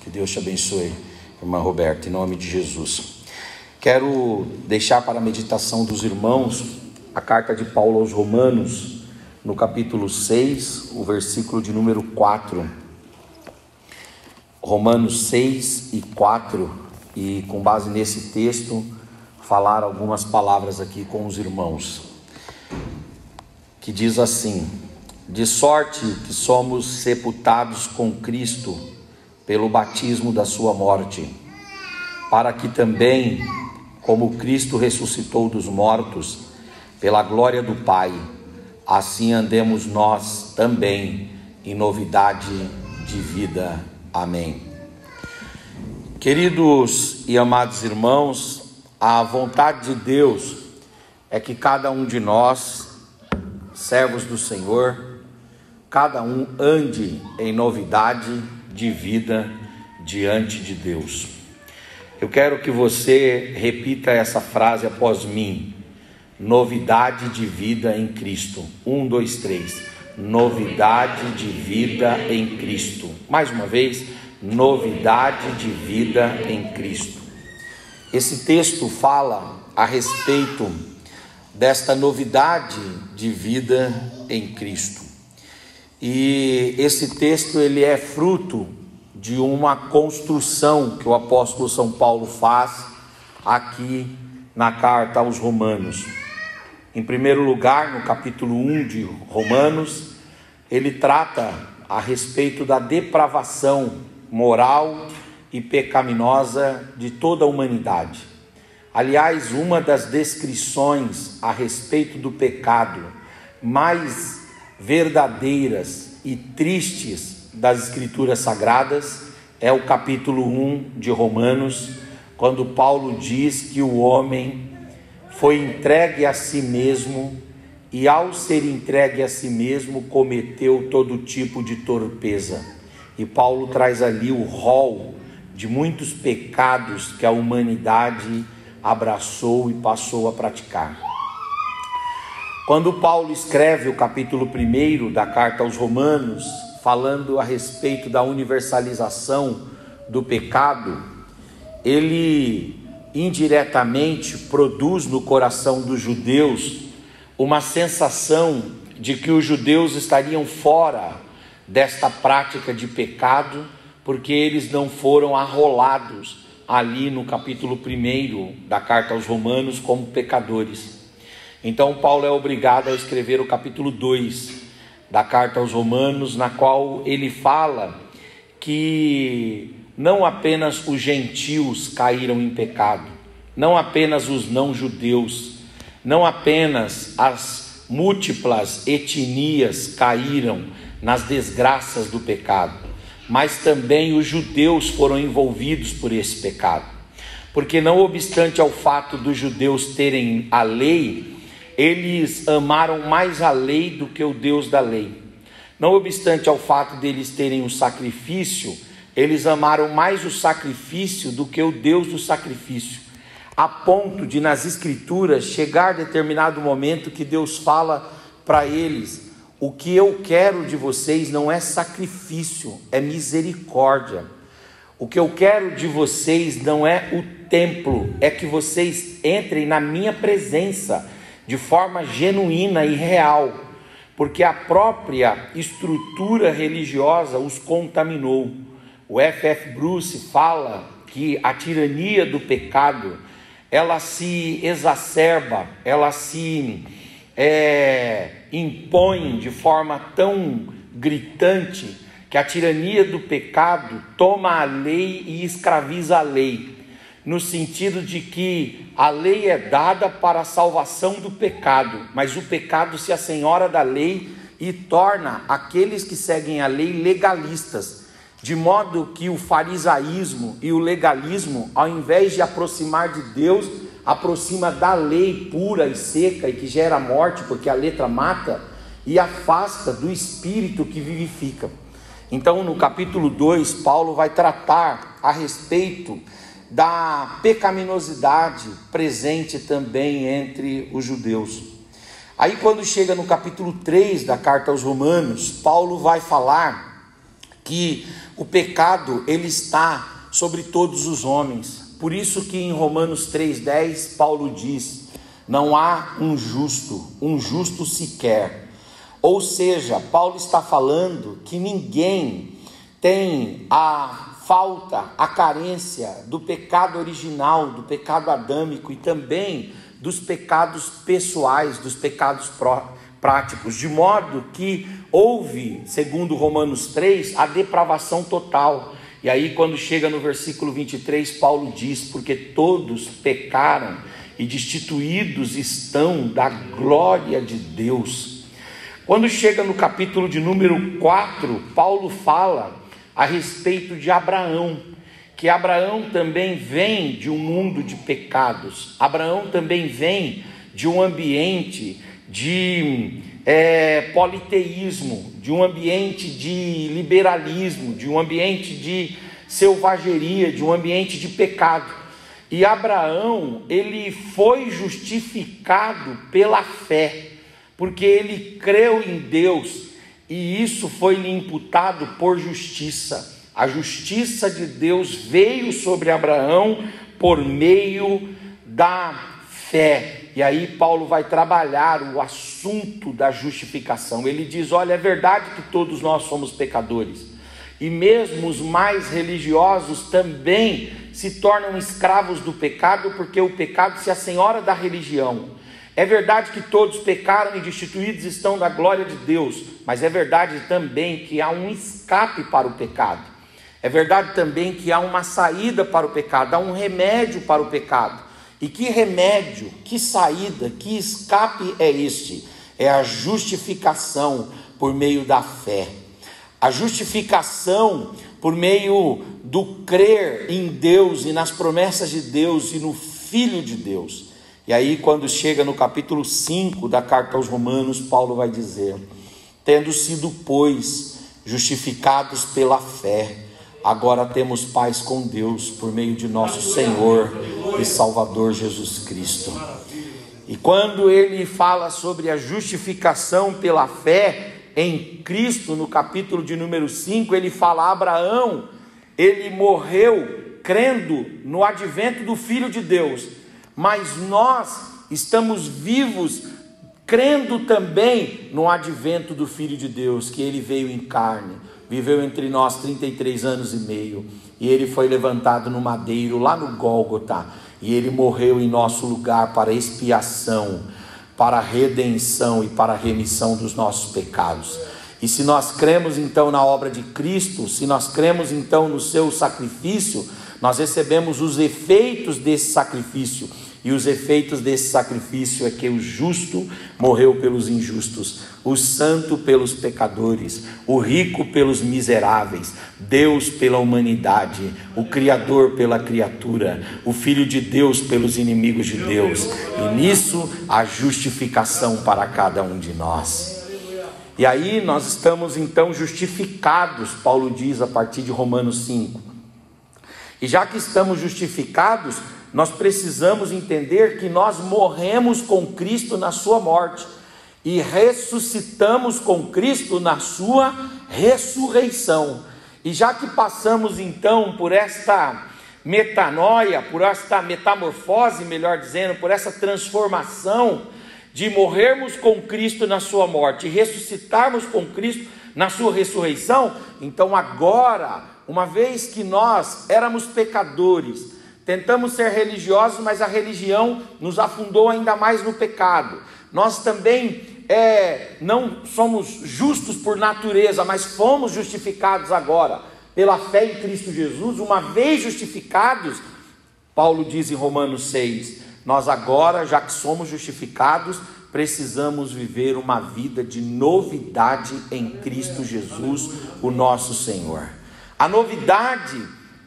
Que Deus te abençoe, irmã Roberta, em nome de Jesus. Quero deixar para a meditação dos irmãos a carta de Paulo aos Romanos, no capítulo 6, o versículo de número 4. Romanos 6 e 4, e com base nesse texto, falar algumas palavras aqui com os irmãos, que diz assim: de sorte que somos sepultados com Cristo pelo batismo da sua morte, para que também, como Cristo ressuscitou dos mortos, pela glória do Pai, assim andemos nós também em novidade de vida. Amém. Queridos e amados irmãos, a vontade de Deus é que cada um de nós, servos do Senhor, cada um ande em novidade de vida diante de Deus. Eu quero que você repita essa frase após mim: novidade de vida em Cristo. 1, 2, 3. Novidade de vida em Cristo. Mais uma vez, novidade de vida em Cristo. Esse texto fala a respeito desta novidade de vida em Cristo. E esse texto ele é fruto de uma construção que o apóstolo São Paulo faz aqui na carta aos Romanos. Em primeiro lugar, no capítulo 1 de Romanos, ele trata a respeito da depravação moral e pecaminosa de toda a humanidade. Aliás, uma das descrições a respeito do pecado mais verdadeiras e tristes das Escrituras Sagradas é o capítulo 1 de Romanos, quando Paulo diz que o homem foi entregue a si mesmo e, ao ser entregue a si mesmo, cometeu todo tipo de torpeza. E Paulo traz ali o rol de muitos pecados que a humanidade abraçou e passou a praticar. Quando Paulo escreve o capítulo 1 da carta aos Romanos, falando a respeito da universalização do pecado, ele indiretamente produz no coração dos judeus uma sensação de que os judeus estariam fora desta prática de pecado, porque eles não foram arrolados ali no capítulo 1 da carta aos Romanos como pecadores. Então Paulo é obrigado a escrever o capítulo 2 da carta aos Romanos, na qual ele fala que não apenas os gentios caíram em pecado, não apenas os não-judeus, não apenas as múltiplas etnias caíram nas desgraças do pecado, mas também os judeus foram envolvidos por esse pecado. Porque não obstante ao fato dos judeus terem a lei, eles amaram mais a lei do que o Deus da lei. Não obstante ao fato deles terem o sacrifício, eles amaram mais o sacrifício do que o Deus do sacrifício, a ponto de nas Escrituras chegar determinado momento que Deus fala para eles: o que eu quero de vocês não é sacrifício, é misericórdia. O que eu quero de vocês não é o templo, é que vocês entrem na minha presença de forma genuína e real, porque a própria estrutura religiosa os contaminou. O F.F. Bruce fala que a tirania do pecado, ela se exacerba, ela se impõe de forma tão gritante, que a tirania do pecado toma a lei e escraviza a lei, no sentido de que a lei é dada para a salvação do pecado, mas o pecado se assenhora da lei e torna aqueles que seguem a lei legalistas, de modo que o farisaísmo e o legalismo, ao invés de aproximar de Deus, aproxima da lei pura e seca e que gera morte, porque a letra mata, e afasta do Espírito que vivifica. Então, no capítulo 2, Paulo vai tratar a respeito da pecaminosidade presente também entre os judeus. Aí, quando chega no capítulo 3 da carta aos Romanos, Paulo vai falar que o pecado ele está sobre todos os homens. Por isso que em Romanos 3,10 Paulo diz: não há um justo sequer. Ou seja, Paulo está falando que ninguém tem a falta, a carência do pecado original, do pecado adâmico e também dos pecados pessoais, dos pecados práticos, de modo que houve, segundo Romanos 3, a depravação total. E aí quando chega no versículo 23, Paulo diz: porque todos pecaram e destituídos estão da glória de Deus. Quando chega no capítulo de número 4, Paulo fala a respeito de Abraão, que Abraão também vem de um mundo de pecados. Abraão também vem de um ambiente de politeísmo, de um ambiente de liberalismo, de um ambiente de selvageria, de um ambiente de pecado. E Abraão, ele foi justificado pela fé, porque ele creu em Deus, e isso foi-lhe imputado por justiça. A justiça de Deus veio sobre Abraão por meio da fé. E aí Paulo vai trabalhar o assunto da justificação. Ele diz: olha, é verdade que todos nós somos pecadores, e mesmo os mais religiosos também se tornam escravos do pecado, porque o pecado se assenhora da religião. É verdade que todos pecaram e destituídos estão da glória de Deus, mas é verdade também que há um escape para o pecado. É verdade também que há uma saída para o pecado, há um remédio para o pecado. E que remédio, que saída, que escape é este? É a justificação por meio da fé. A justificação por meio do crer em Deus e nas promessas de Deus e no Filho de Deus. E aí quando chega no capítulo 5 da carta aos Romanos, Paulo vai dizer: tendo sido, pois, justificados pela fé, agora temos paz com Deus por meio de nosso Senhor e Salvador Jesus Cristo. E quando ele fala sobre a justificação pela fé em Cristo, no capítulo de número 5, ele fala: Abraão, ele morreu crendo no advento do Filho de Deus, mas nós estamos vivos crendo também no advento do Filho de Deus, que ele veio em carne, viveu entre nós 33 anos e meio, e ele foi levantado no madeiro lá no Gólgota, e ele morreu em nosso lugar para expiação, para redenção e para remissão dos nossos pecados. E se nós cremos então na obra de Cristo, se nós cremos então no seu sacrifício, nós recebemos os efeitos desse sacrifício. E os efeitos desse sacrifício é que o justo morreu pelos injustos, o santo pelos pecadores, o rico pelos miseráveis, Deus pela humanidade, o Criador pela criatura, o Filho de Deus pelos inimigos de Deus, e nisso a justificação para cada um de nós. E aí nós estamos então justificados, Paulo diz a partir de Romanos 5. E já que estamos justificados, nós precisamos entender que nós morremos com Cristo na sua morte e ressuscitamos com Cristo na sua ressurreição. E já que passamos então por esta metanoia, por esta metamorfose, melhor dizendo, por essa transformação de morrermos com Cristo na sua morte e ressuscitarmos com Cristo na sua ressurreição, então agora, uma vez que nós éramos pecadores, tentamos ser religiosos, mas a religião nos afundou ainda mais no pecado. Nós também não somos justos por natureza, mas fomos justificados agora pela fé em Cristo Jesus. Uma vez justificados, Paulo diz em Romanos 6, nós agora, já que somos justificados, precisamos viver uma vida de novidade em Cristo Jesus, o nosso Senhor. A novidade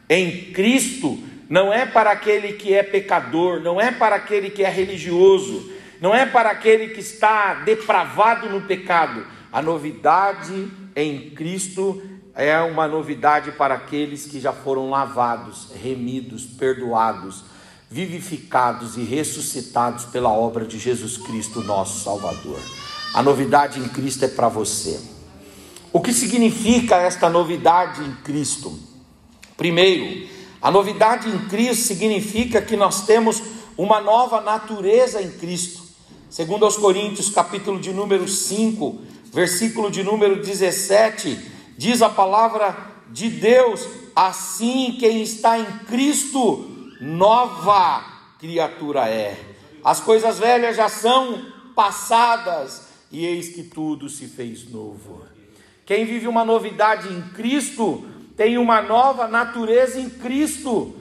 em Cristo não é para aquele que é pecador, não é para aquele que é religioso, não é para aquele que está depravado no pecado. A novidade em Cristo é uma novidade para aqueles que já foram lavados, remidos, perdoados, vivificados e ressuscitados pela obra de Jesus Cristo, nosso Salvador. A novidade em Cristo é para você. O que significa esta novidade em Cristo? Primeiro, a novidade em Cristo significa que nós temos uma nova natureza em Cristo. Segundo aos Coríntios, capítulo de número 5, versículo de número 17, diz a palavra de Deus: assim quem está em Cristo, nova criatura é. As coisas velhas já são passadas, e eis que tudo se fez novo. Quem vive uma novidade em Cristo, tem uma nova natureza em Cristo,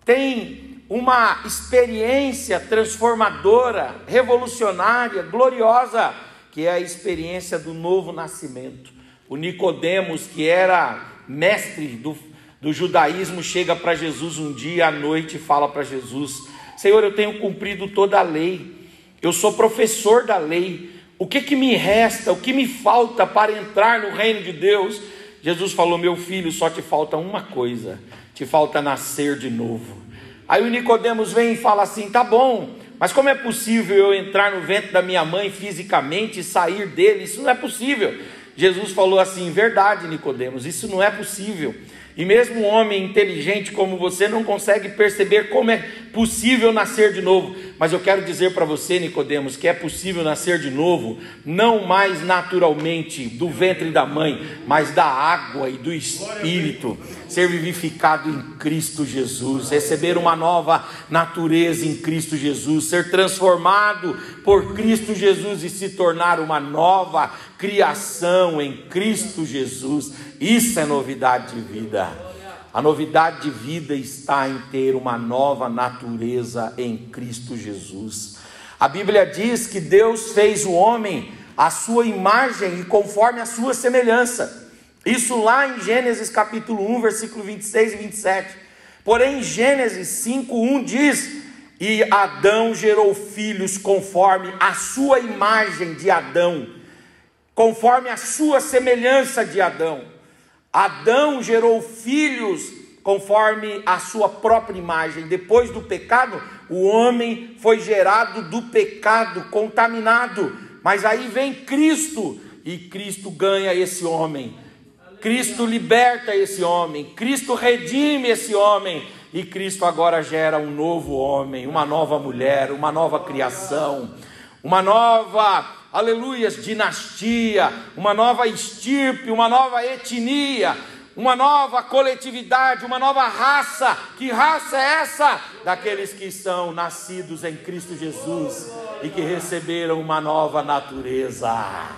tem uma experiência transformadora, revolucionária, gloriosa, que é a experiência do novo nascimento. O Nicodemos, que era mestre do judaísmo, chega para Jesus um dia à noite e fala para Jesus: Senhor, eu tenho cumprido toda a lei, eu sou professor da lei, o que me resta, o que me falta para entrar no reino de Deus? Jesus falou: meu filho, só te falta uma coisa, te falta nascer de novo. Aí o Nicodemos vem e fala assim: tá bom, mas como é possível eu entrar no ventre da minha mãe fisicamente e sair dele? Isso não é possível. Jesus falou assim: verdade, Nicodemos, isso não é possível. E mesmo um homem inteligente como você não consegue perceber como é possível nascer de novo. Mas eu quero dizer para você, Nicodemos, que é possível nascer de novo, não mais naturalmente do ventre da mãe, mas da água e do Espírito, ser vivificado em Cristo Jesus, receber uma nova natureza em Cristo Jesus, ser transformado por Cristo Jesus e se tornar uma nova criação em Cristo Jesus. Isso é novidade de vida. A novidade de vida está em ter uma nova natureza em Cristo Jesus. A Bíblia diz que Deus fez o homem à sua imagem e conforme a sua semelhança. Isso lá em Gênesis capítulo 1, versículo 26 e 27. Porém, Gênesis 5:1 diz: e Adão gerou filhos conforme a sua imagem de Adão, conforme a sua semelhança de Adão. Adão gerou filhos conforme a sua própria imagem. Depois do pecado, o homem foi gerado do pecado, contaminado. Mas aí vem Cristo, e Cristo ganha esse homem. Cristo liberta esse homem. Cristo redime esse homem. E Cristo agora gera um novo homem, uma nova mulher, uma nova criação, uma nova, aleluias, dinastia, uma nova estirpe, uma nova etnia, uma nova coletividade, uma nova raça. Que raça é essa? Daqueles que são nascidos em Cristo Jesus e que receberam uma nova natureza.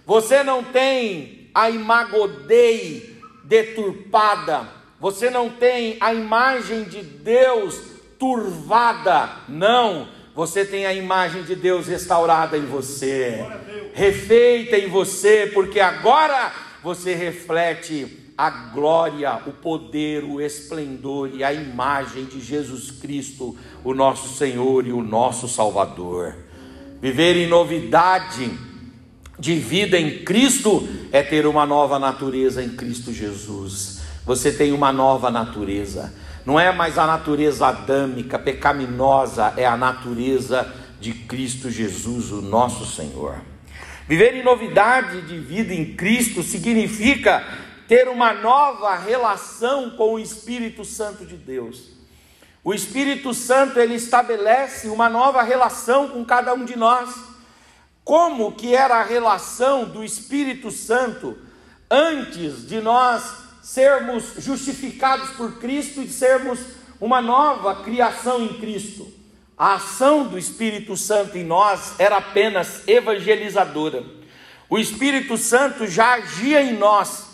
Você não tem a imago Dei deturpada, você não tem a imagem de Deus turvada, não. Você tem a imagem de Deus restaurada em você, refeita em você, porque agora você reflete a glória, o poder, o esplendor e a imagem de Jesus Cristo, o nosso Senhor e o nosso Salvador. Viver em novidade de vida em Cristo é ter uma nova natureza em Cristo Jesus. Você tem uma nova natureza. Não é mais a natureza adâmica, pecaminosa, é a natureza de Cristo Jesus, o nosso Senhor. Viver em novidade de vida em Cristo significa ter uma nova relação com o Espírito Santo de Deus. O Espírito Santo, ele estabelece uma nova relação com cada um de nós. Como que era a relação do Espírito Santo antes de nós sermos justificados por Cristo e sermos uma nova criação em Cristo? A ação do Espírito Santo em nós era apenas evangelizadora. O Espírito Santo já agia em nós,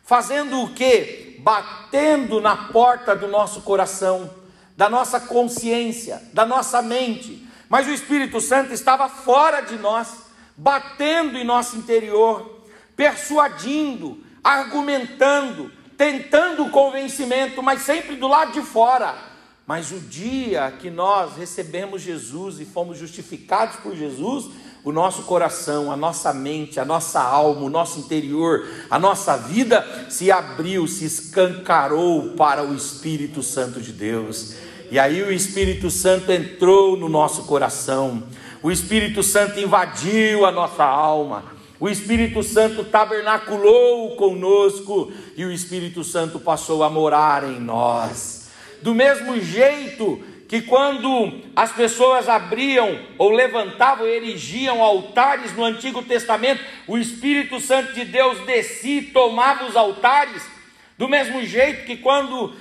fazendo o quê? Batendo na porta do nosso coração, da nossa consciência, da nossa mente. Mas o Espírito Santo estava fora de nós, batendo em nosso interior, persuadindo, argumentando, tentando o convencimento, mas sempre do lado de fora. Mas o dia que nós recebemos Jesus e fomos justificados por Jesus, o nosso coração, a nossa mente, a nossa alma, o nosso interior, a nossa vida se abriu, se escancarou para o Espírito Santo de Deus. E aí o Espírito Santo entrou no nosso coração, o Espírito Santo invadiu a nossa alma, o Espírito Santo tabernaculou conosco e o Espírito Santo passou a morar em nós. Do mesmo jeito que quando as pessoas abriam ou levantavam, erigiam altares no Antigo Testamento, o Espírito Santo de Deus descia e tomava os altares. Do mesmo jeito que quando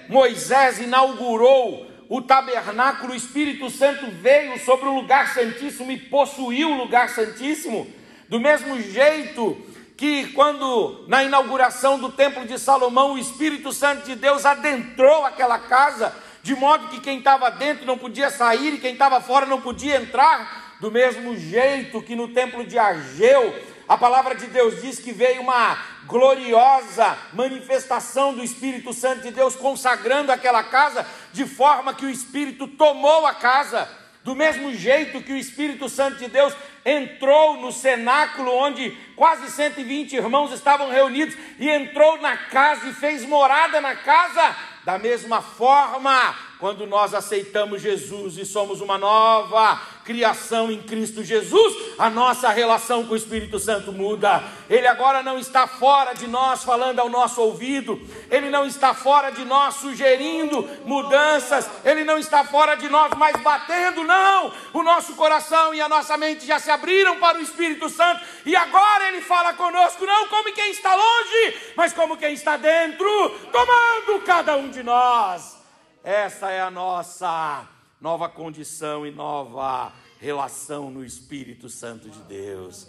Moisés inaugurou o tabernáculo, o Espírito Santo veio sobre o lugar santíssimo e possuiu o lugar santíssimo. Do mesmo jeito que quando na inauguração do templo de Salomão, o Espírito Santo de Deus adentrou aquela casa, de modo que quem estava dentro não podia sair e quem estava fora não podia entrar. Do mesmo jeito que no templo de Ageu, a palavra de Deus diz que veio uma gloriosa manifestação do Espírito Santo de Deus consagrando aquela casa, de forma que o Espírito tomou a casa. Do mesmo jeito que o Espírito Santo de Deus entrou no cenáculo onde quase 120 irmãos estavam reunidos e entrou na casa e fez morada na casa, da mesma forma, quando nós aceitamos Jesus e somos uma nova criação em Cristo Jesus, a nossa relação com o Espírito Santo muda. Ele agora não está fora de nós falando ao nosso ouvido, ele não está fora de nós sugerindo mudanças, ele não está fora de nós mais batendo, não. O nosso coração e a nossa mente já se abriram para o Espírito Santo e agora ele fala conosco, não como quem está longe, mas como quem está dentro, tomando cada um de nós. Essa é a nossa nova condição e nova relação no Espírito Santo de Deus.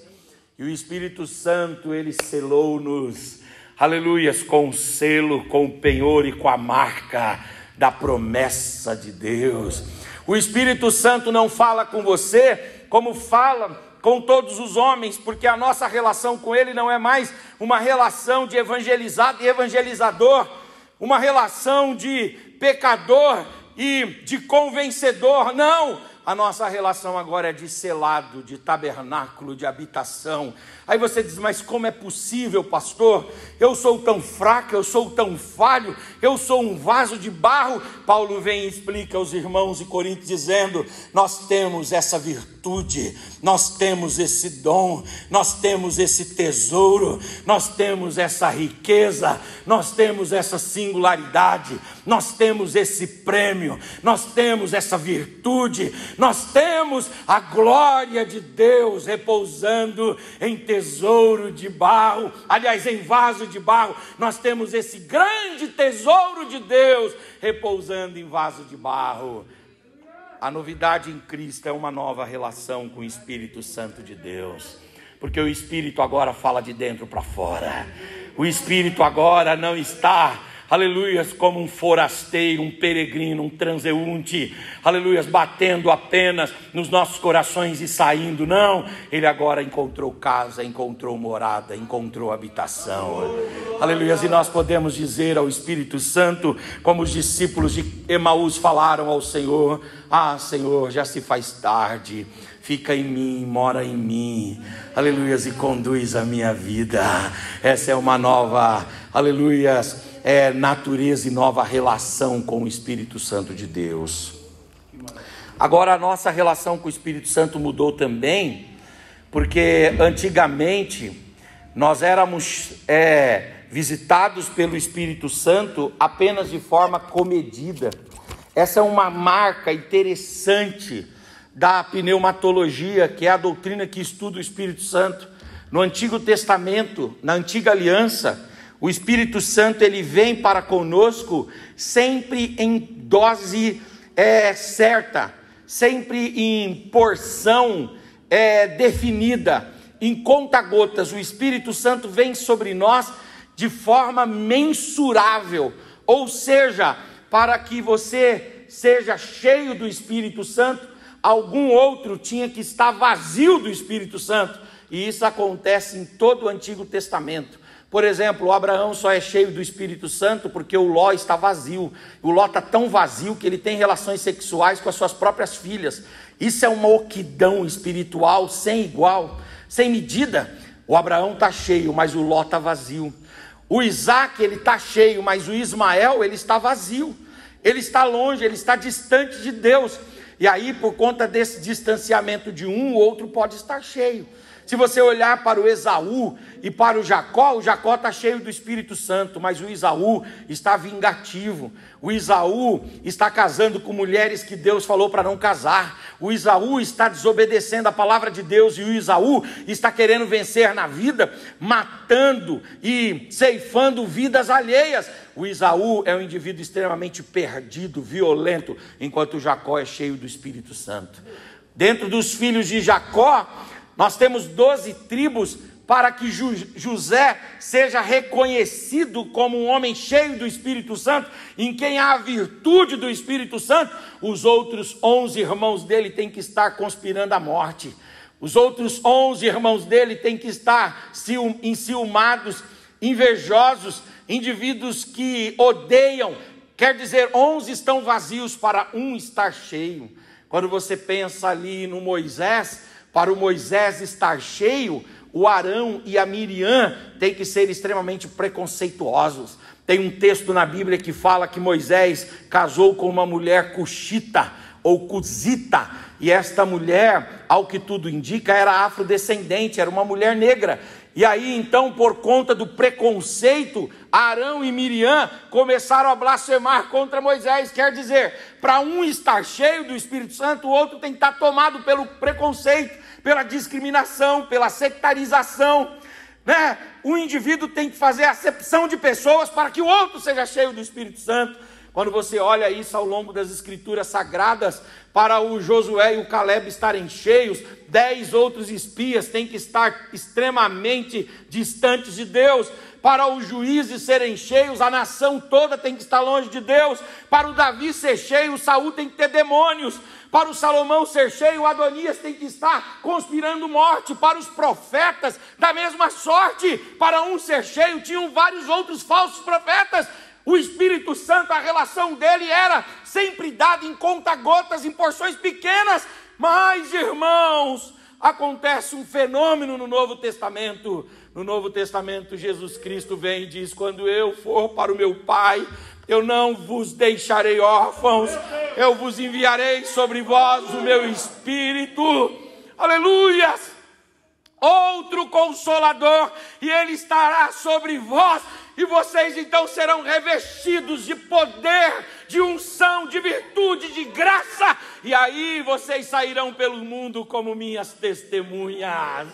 E o Espírito Santo, ele selou-nos, aleluias, com o selo, com o penhor e com a marca da promessa de Deus. O Espírito Santo não fala com você como fala com todos os homens, porque a nossa relação com ele não é mais uma relação de evangelizado e evangelizador, uma relação de pecador e de convencedor, não. A nossa relação agora é de selado, de tabernáculo, de habitação. Aí você diz, mas como é possível, pastor? Eu sou tão fraco, eu sou tão falho, eu sou um vaso de barro. Paulo vem e explica aos irmãos de Corinto dizendo, nós temos essa virtude, nós temos esse dom, nós temos esse tesouro, nós temos essa riqueza, nós temos essa singularidade, nós temos esse prêmio, nós temos essa virtude, nós temos a glória de Deus repousando em tesouro de barro, aliás, em vaso de barro. Nós temos esse grande tesouro de Deus repousando em vaso de barro. A novidade em Cristo é uma nova relação com o Espírito Santo de Deus, porque o Espírito agora fala de dentro para fora. O Espírito agora não está, aleluias, como um forasteiro, um peregrino, um transeunte, aleluias, batendo apenas nos nossos corações e saindo, não. Ele agora encontrou casa, encontrou morada, encontrou habitação, aleluias. E nós podemos dizer ao Espírito Santo, como os discípulos de Emaús falaram ao Senhor, ah, Senhor, já se faz tarde, fica em mim, mora em mim, aleluias, e conduz a minha vida. Essa é uma nova, aleluias, natureza e nova relação com o Espírito Santo de Deus. Agora a nossa relação com o Espírito Santo mudou também, porque antigamente nós éramos visitados pelo Espírito Santo apenas de forma comedida. Essa é uma marca interessante da pneumatologia, que é a doutrina que estuda o Espírito Santo. No Antigo Testamento, na Antiga Aliança, o Espírito Santo ele vem para conosco sempre em dose certa, sempre em porção definida, em conta-gotas. O Espírito Santo vem sobre nós de forma mensurável, ou seja, para que você seja cheio do Espírito Santo, algum outro tinha que estar vazio do Espírito Santo, e isso acontece em todo o Antigo Testamento. Por exemplo, o Abraão só é cheio do Espírito Santo porque o Ló está vazio. O Ló está tão vazio que ele tem relações sexuais com as suas próprias filhas. Isso é uma oquidão espiritual sem igual, sem medida. O Abraão está cheio, mas o Ló está vazio. O Isaac, ele está cheio, mas o Ismael, ele está vazio. Ele está longe, ele está distante de Deus. E aí, por conta desse distanciamento de um, o outro pode estar cheio. Se você olhar para o Esaú e para o Jacó está cheio do Espírito Santo, mas o Esaú está vingativo. O Esaú está casando com mulheres que Deus falou para não casar. O Esaú está desobedecendo a palavra de Deus, e o Esaú está querendo vencer na vida, matando e ceifando vidas alheias. O Esaú é um indivíduo extremamente perdido, violento, enquanto o Jacó é cheio do Espírito Santo. Dentro dos filhos de Jacó, nós temos 12 tribos, para que José seja reconhecido como um homem cheio do Espírito Santo, em quem há a virtude do Espírito Santo. Os outros 11 irmãos dele têm que estar conspirando a morte. Os outros 11 irmãos dele têm que estar enciumados, invejosos, indivíduos que odeiam. Quer dizer, 11 estão vazios para um estar cheio. Quando você pensa ali no Moisés, para o Moisés estar cheio, o Arão e a Miriam têm que ser extremamente preconceituosos. Tem um texto na Bíblia que fala que Moisés casou com uma mulher cuxita ou cusita, e esta mulher, ao que tudo indica, era afrodescendente, era uma mulher negra. E aí então, por conta do preconceito, Arão e Miriam começaram a blasfemar contra Moisés. Quer dizer, para um estar cheio do Espírito Santo, o outro tem que estar tomado pelo preconceito, pela discriminação, pela sectarização, né? O indivíduo tem que fazer acepção de pessoas para que o outro seja cheio do Espírito Santo. Quando você olha isso ao longo das escrituras sagradas, para o Josué e o Caleb estarem cheios, 10 outros espias têm que estar extremamente distantes de Deus. Para os juízes serem cheios, a nação toda tem que estar longe de Deus. Para o Davi ser cheio, Saul tem que ter demônios. Para o Salomão ser cheio, Adonias tem que estar conspirando morte. Para os profetas, da mesma sorte. Para um ser cheio, tinham vários outros falsos profetas. O Espírito Santo, a relação dele era sempre dada em conta-gotas, em porções pequenas. Mas, irmãos, acontece um fenômeno no Novo Testamento. No Novo Testamento, Jesus Cristo vem e diz: quando eu for para o meu Pai, eu não vos deixarei órfãos, eu vos enviarei sobre vós o meu Espírito. Aleluias! Outro Consolador, e ele estará sobre vós, e vocês então serão revestidos de poder, de unção, de virtude, de graça, e aí vocês sairão pelo mundo como minhas testemunhas.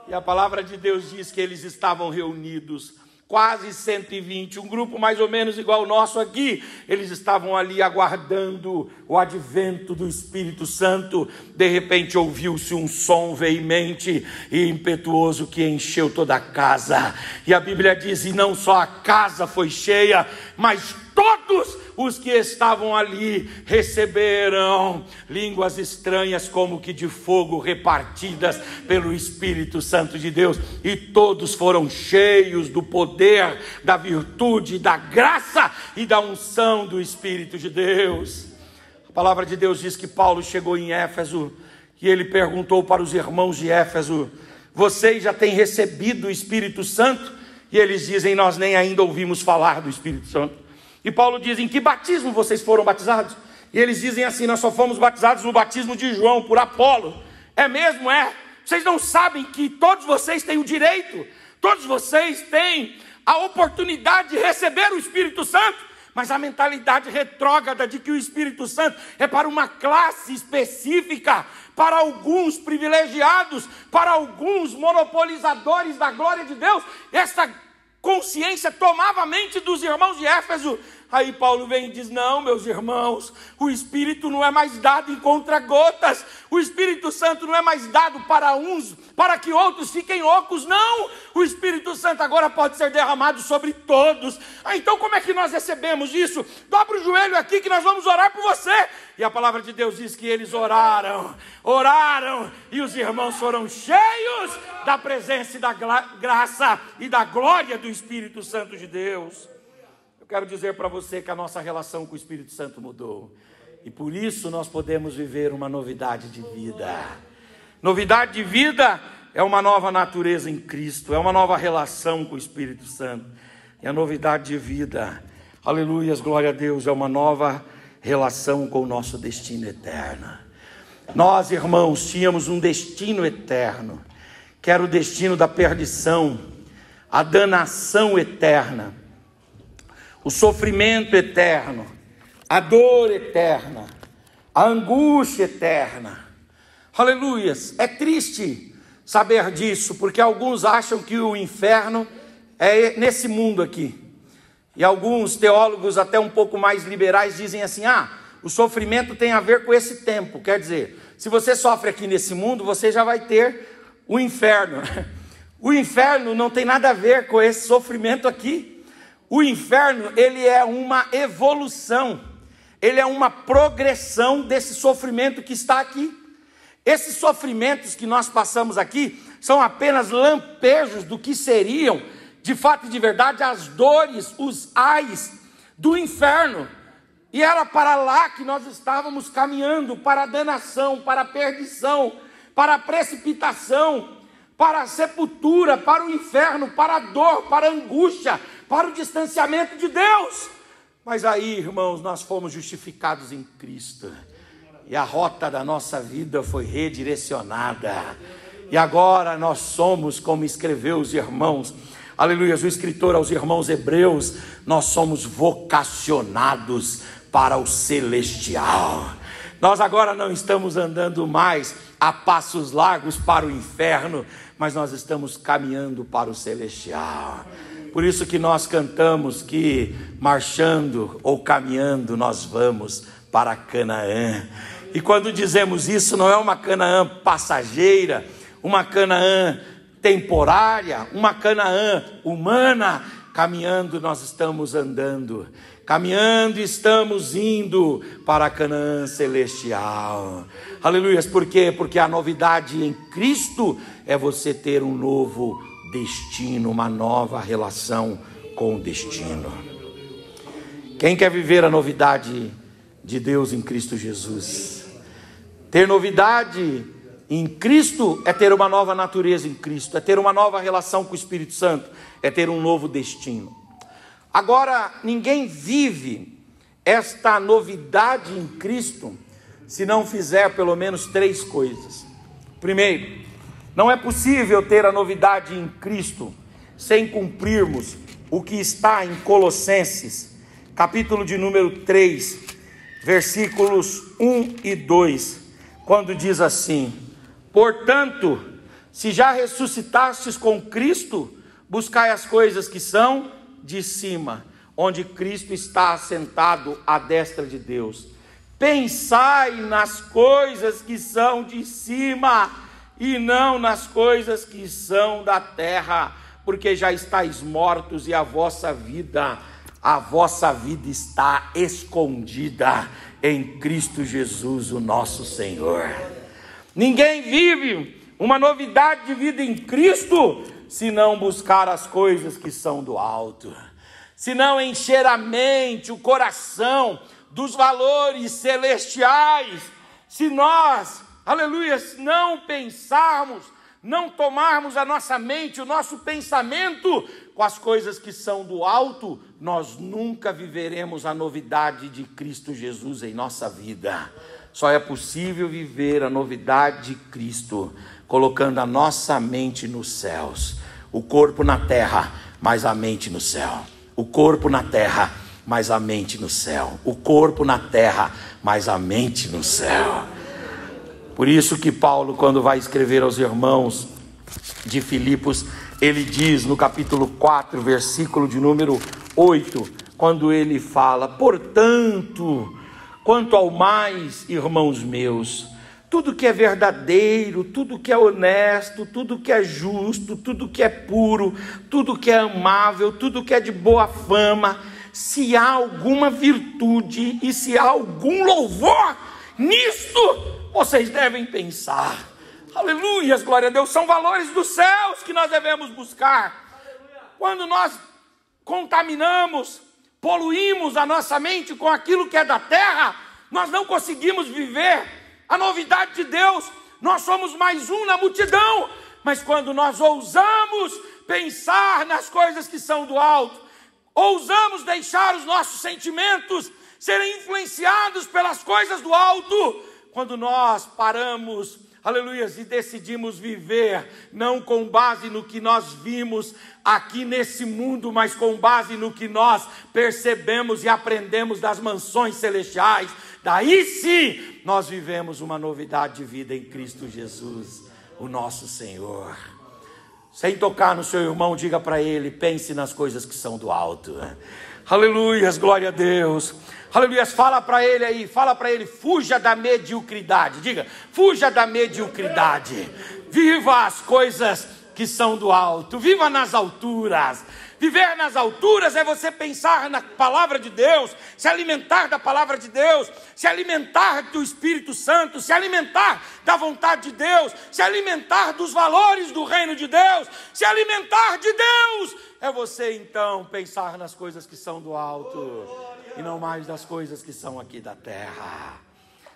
E a palavra de Deus diz que eles estavam reunidos, quase 120, um grupo mais ou menos igual ao nosso aqui. Eles estavam ali aguardando o advento do Espírito Santo. De repente ouviu-se um som veemente e impetuoso que encheu toda a casa. E a Bíblia diz: e não só a casa foi cheia, mas todos os que estavam ali receberam línguas estranhas como que de fogo, repartidas pelo Espírito Santo de Deus, e todos foram cheios do poder, da virtude, da graça e da unção do Espírito de Deus. A palavra de Deus diz que Paulo chegou em Éfeso e ele perguntou para os irmãos de Éfeso: vocês já têm recebido o Espírito Santo? E eles dizem: nós nem ainda ouvimos falar do Espírito Santo. E Paulo diz: em que batismo vocês foram batizados? E eles dizem assim: nós só fomos batizados no batismo de João, por Apolo. É mesmo? É? Vocês não sabem que todos vocês têm o direito, todos vocês têm a oportunidade de receber o Espírito Santo? Mas a mentalidade retrógrada de que o Espírito Santo é para uma classe específica, para alguns privilegiados, para alguns monopolizadores da glória de Deus, essa consciência tomava a mente dos irmãos de Éfeso. Aí Paulo vem e diz: não, meus irmãos, o Espírito não é mais dado em conta-gotas. O Espírito Santo não é mais dado para uns, para que outros fiquem ocos. Não, o Espírito Santo agora pode ser derramado sobre todos. Então como é que nós recebemos isso? Dobra o joelho aqui que nós vamos orar por você. E a palavra de Deus diz que eles oraram, e os irmãos foram cheios da presença e da graça e da glória do Espírito Santo de Deus. Eu quero dizer para você que a nossa relação com o Espírito Santo mudou, e por isso nós podemos viver uma novidade de vida. Novidade de vida é uma nova natureza em Cristo, é uma nova relação com o Espírito Santo. E a novidade de vida, aleluias, glória a Deus, é uma nova relação com o nosso destino eterno. Nós, irmãos, tínhamos um destino eterno, que era o destino da perdição, a danação eterna, o sofrimento eterno, a dor eterna, a angústia eterna. Aleluias! É triste saber disso, porque alguns acham que o inferno é nesse mundo aqui. E alguns teólogos até um pouco mais liberais dizem assim: o sofrimento tem a ver com esse tempo. Quer dizer, se você sofre aqui nesse mundo, você já vai ter o inferno. O inferno não tem nada a ver com esse sofrimento aqui. O inferno, ele é uma evolução, ele é uma progressão desse sofrimento que está aqui. Esses sofrimentos que nós passamos aqui são apenas lampejos do que seriam, de fato e de verdade, as dores, os ais do inferno. E era para lá que nós estávamos caminhando, para a danação, para a perdição, para a precipitação, para a sepultura, para o inferno, para a dor, para a angústia, para o distanciamento de Deus. Mas aí, irmãos, nós fomos justificados em Cristo. E a rota da nossa vida foi redirecionada. E agora nós somos, como escreveu os irmãos, aleluia, o escritor aos irmãos hebreus, nós somos vocacionados para o celestial. Nós agora não estamos andando mais a passos largos para o inferno, mas nós estamos caminhando para o celestial. Por isso que nós cantamos que marchando ou caminhando nós vamos para Canaã. E quando dizemos isso, não é uma Canaã passageira, uma Canaã temporária, uma Canaã humana. Caminhando nós estamos andando, caminhando estamos indo para a Canaã celestial. Aleluia. Por quê? Porque a novidade em Cristo é você ter um novo destino, uma nova relação com o destino. Quem quer viver a novidade de Deus em Cristo Jesus? Ter novidade em Cristo é ter uma nova natureza em Cristo, é ter uma nova relação com o Espírito Santo, é ter um novo destino. Agora, ninguém vive esta novidade em Cristo se não fizer pelo menos 3 coisas. Primeiro, não é possível ter a novidade em Cristo sem cumprirmos o que está em Colossenses, capítulo de número 3, versículos 1 e 2, quando diz assim: portanto, se já ressuscitastes com Cristo, buscai as coisas que são de cima, onde Cristo está assentado à destra de Deus. Pensai nas coisas que são de cima, e não nas coisas que são da terra, porque já estáis mortos e a vossa vida está escondida em Cristo Jesus, o nosso Senhor. Ninguém vive uma novidade de vida em Cristo se não buscar as coisas que são do alto, se não encher a mente, o coração dos valores celestiais, se nós, aleluia, não pensarmos, não tomarmos a nossa mente, o nosso pensamento com as coisas que são do alto, nós nunca viveremos a novidade de Cristo Jesus em nossa vida. Só é possível viver a novidade de Cristo colocando a nossa mente nos céus. O corpo na terra, mas a mente no céu. O corpo na terra, mas a mente no céu. O corpo na terra, mas a mente no céu. Por isso que Paulo, quando vai escrever aos irmãos de Filipos, ele diz no capítulo 4, versículo de número 8, quando ele fala: portanto, quanto ao mais, irmãos meus, tudo que é verdadeiro, tudo que é honesto, tudo que é justo, tudo que é puro, tudo que é amável, tudo que é de boa fama, se há alguma virtude e se há algum louvor, nisto vocês devem pensar. Aleluias, glória a Deus. São valores dos céus que nós devemos buscar. Quando nós contaminamos, poluímos a nossa mente com aquilo que é da terra, nós não conseguimos viver a novidade de Deus. Nós somos mais um na multidão. Mas quando nós ousamos pensar nas coisas que são do alto, ousamos deixar os nossos sentimentos serem influenciados pelas coisas do alto, quando nós paramos, aleluia, e decidimos viver, não com base no que nós vimos aqui nesse mundo, mas com base no que nós percebemos e aprendemos das mansões celestiais, daí sim, nós vivemos uma novidade de vida em Cristo Jesus, o nosso Senhor. Sem tocar no seu irmão, diga para ele, pense nas coisas que são do alto. Aleluias, glória a Deus. Aleluias, fala para ele aí, fuja da mediocridade. Diga, fuja da mediocridade. Viva as coisas que são do alto, viva nas alturas. Viver nas alturas é você pensar na palavra de Deus, se alimentar da palavra de Deus, se alimentar do Espírito Santo, se alimentar da vontade de Deus, se alimentar dos valores do reino de Deus, se alimentar de Deus. É você então pensar nas coisas que são do alto e não mais das coisas que são aqui da terra.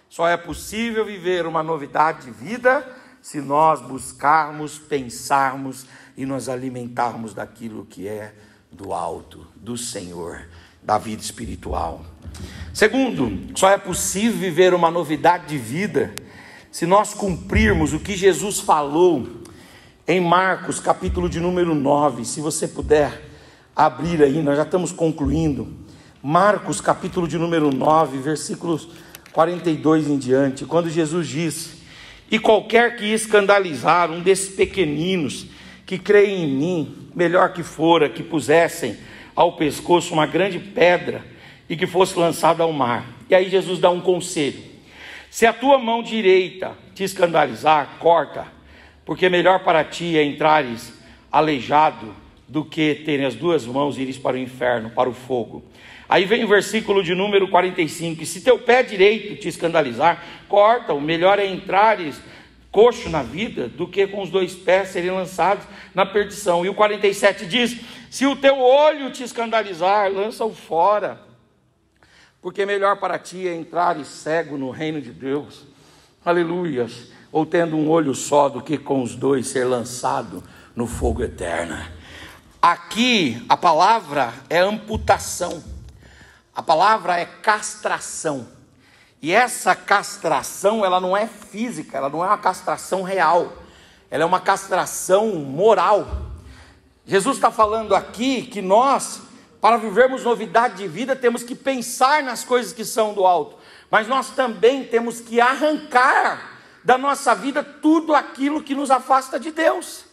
Só é possível viver uma novidade de vida se nós buscarmos, pensarmos e nos alimentarmos daquilo que é do alto, do Senhor, da vida espiritual. Segundo, só é possível viver uma novidade de vida se nós cumprirmos o que Jesus falou em Marcos, capítulo de número 9. Se você puder abrir aí, nós já estamos concluindo. Marcos, capítulo de número 9, versículos 42 em diante, quando Jesus disse: e qualquer que escandalizar um desses pequeninos que creem em mim, melhor que fora que pusessem ao pescoço uma grande pedra e que fosse lançado ao mar. E aí Jesus dá um conselho: se a tua mão direita te escandalizar, corta, porque melhor para ti é entrares aleijado do que terem as duas mãos e ires para o inferno, para o fogo. Aí vem o versículo de número 45, e se teu pé direito te escandalizar, corta-o, melhor é entrares coxo na vida, do que com os dois pés serem lançados na perdição. E o 47 diz: se o teu olho te escandalizar, lança-o fora, porque melhor para ti é entrares cego no reino de Deus, aleluias, ou tendo um olho só, do que com os dois ser lançado no fogo eterno. Aqui a palavra é amputação, a palavra é castração. E essa castração, ela não é física, ela não é uma castração real, ela é uma castração moral. Jesus está falando aqui que nós, para vivermos novidade de vida, temos que pensar nas coisas que são do alto, mas nós também temos que arrancar da nossa vida tudo aquilo que nos afasta de Deus.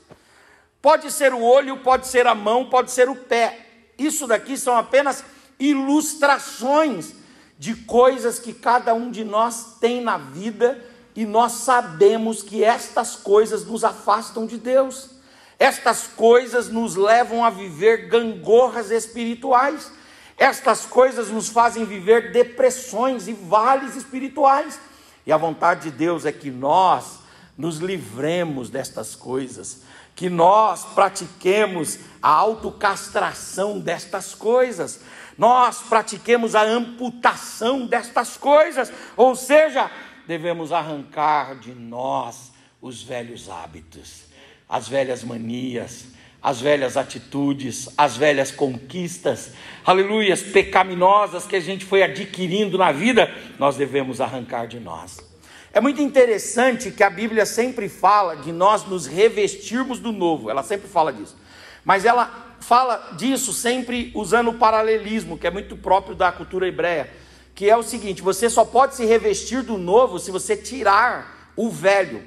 Pode ser o olho, pode ser a mão, pode ser o pé. Isso daqui são apenas ilustrações de coisas que cada um de nós tem na vida, e nós sabemos que estas coisas nos afastam de Deus. Estas coisas nos levam a viver gangorras espirituais. Estas coisas nos fazem viver depressões e vales espirituais. E a vontade de Deus é que nós nos livremos destas coisas, que nós pratiquemos a autocastração destas coisas, nós pratiquemos a amputação destas coisas, ou seja, devemos arrancar de nós os velhos hábitos, as velhas manias, as velhas atitudes, as velhas conquistas, aleluias, pecaminosas que a gente foi adquirindo na vida, nós devemos arrancar de nós. É muito interessante que a Bíblia sempre fala de nós nos revestirmos do novo, ela sempre fala disso, mas ela fala disso sempre usando o paralelismo, que é muito próprio da cultura hebreia, que é o seguinte: você só pode se revestir do novo se você tirar o velho.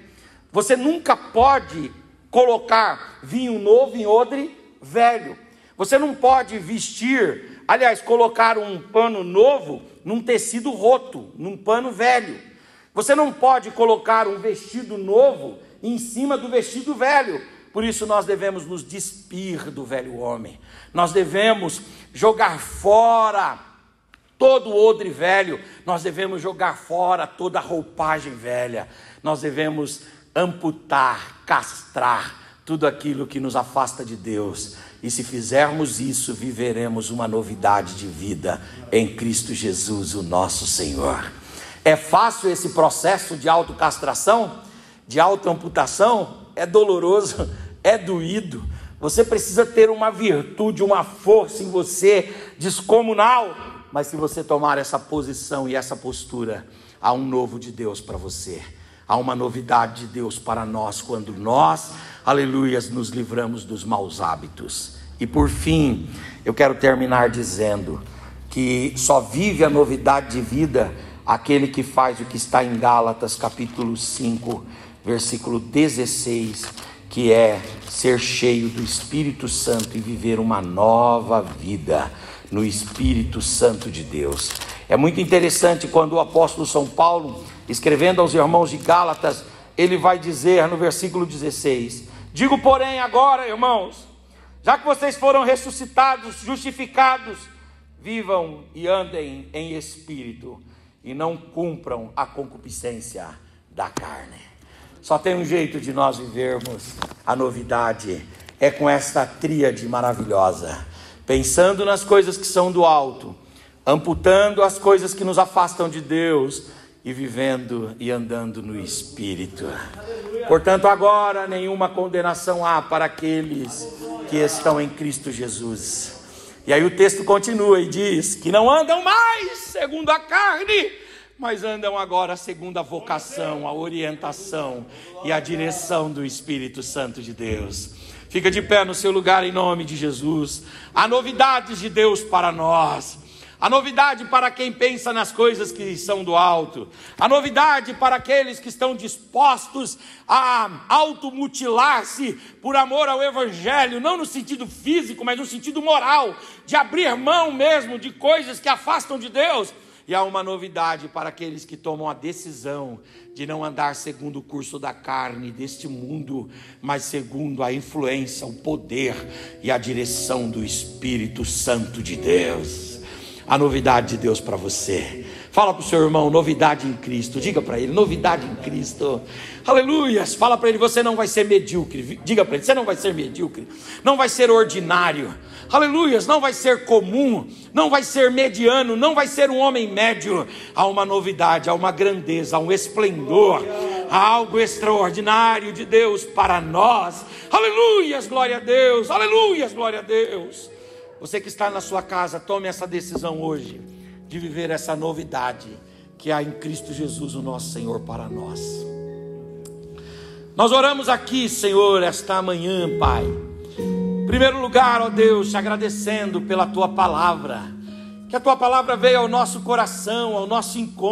Você nunca pode colocar vinho novo em odre velho. Você não pode vestir, aliás, colocar um pano novo num tecido roto, num pano velho. Você não pode colocar um vestido novo em cima do vestido velho. Por isso nós devemos nos despir do velho homem. Nós devemos jogar fora todo o odre velho. Nós devemos jogar fora toda a roupagem velha. Nós devemos amputar, castrar tudo aquilo que nos afasta de Deus. E se fizermos isso, viveremos uma novidade de vida em Cristo Jesus, o nosso Senhor. É fácil esse processo de autocastração, de autoamputação? É doloroso, é doído. Você precisa ter uma virtude, uma força em você descomunal. Mas se você tomar essa posição e essa postura, há um novo de Deus para você. Há uma novidade de Deus para nós quando nós, aleluias, nos livramos dos maus hábitos. E por fim, eu quero terminar dizendo que só vive a novidade de vida aquele que faz o que está em Gálatas capítulo 5, versículo 16, que é ser cheio do Espírito Santo e viver uma nova vida no Espírito Santo de Deus. É muito interessante quando o apóstolo São Paulo, escrevendo aos irmãos de Gálatas, ele vai dizer no versículo 16: digo, porém, agora, irmãos, já que vocês foram ressuscitados, justificados, vivam e andem em espírito e não cumpram a concupiscência da carne. Só tem um jeito de nós vivermos a novidade, é com esta tríade maravilhosa, pensando nas coisas que são do alto, amputando as coisas que nos afastam de Deus e vivendo e andando no Espírito. Portanto, agora nenhuma condenação há para aqueles que estão em Cristo Jesus. E aí o texto continua e diz que não andam mais segundo a carne, mas andam agora segundo a vocação, a orientação e a direção do Espírito Santo de Deus. Fica de pé no seu lugar em nome de Jesus. Há novidades de Deus para nós. A novidade para quem pensa nas coisas que são do alto. A novidade para aqueles que estão dispostos a automutilar-se por amor ao Evangelho, não no sentido físico, mas no sentido moral, de abrir mão mesmo de coisas que afastam de Deus. E há uma novidade para aqueles que tomam a decisão de não andar segundo o curso da carne deste mundo, mas segundo a influência, o poder e a direção do Espírito Santo de Deus. A novidade de Deus para você. Fala para o seu irmão, novidade em Cristo. Diga para ele, novidade em Cristo. Aleluias. Fala para ele, você não vai ser medíocre. Diga para ele, você não vai ser medíocre. Não vai ser ordinário. Aleluias, não vai ser comum. Não vai ser mediano. Não vai ser um homem médio. Há uma novidade, há uma grandeza, há um esplendor. Há algo extraordinário de Deus para nós. Aleluias, glória a Deus. Aleluias, glória a Deus. Você que está na sua casa, tome essa decisão hoje de viver essa novidade que há em Cristo Jesus, o nosso Senhor, para nós. Nós oramos aqui, Senhor, esta manhã, Pai. Em primeiro lugar, ó Deus, te agradecendo pela Tua palavra, que a Tua palavra veio ao nosso coração, ao nosso encontro.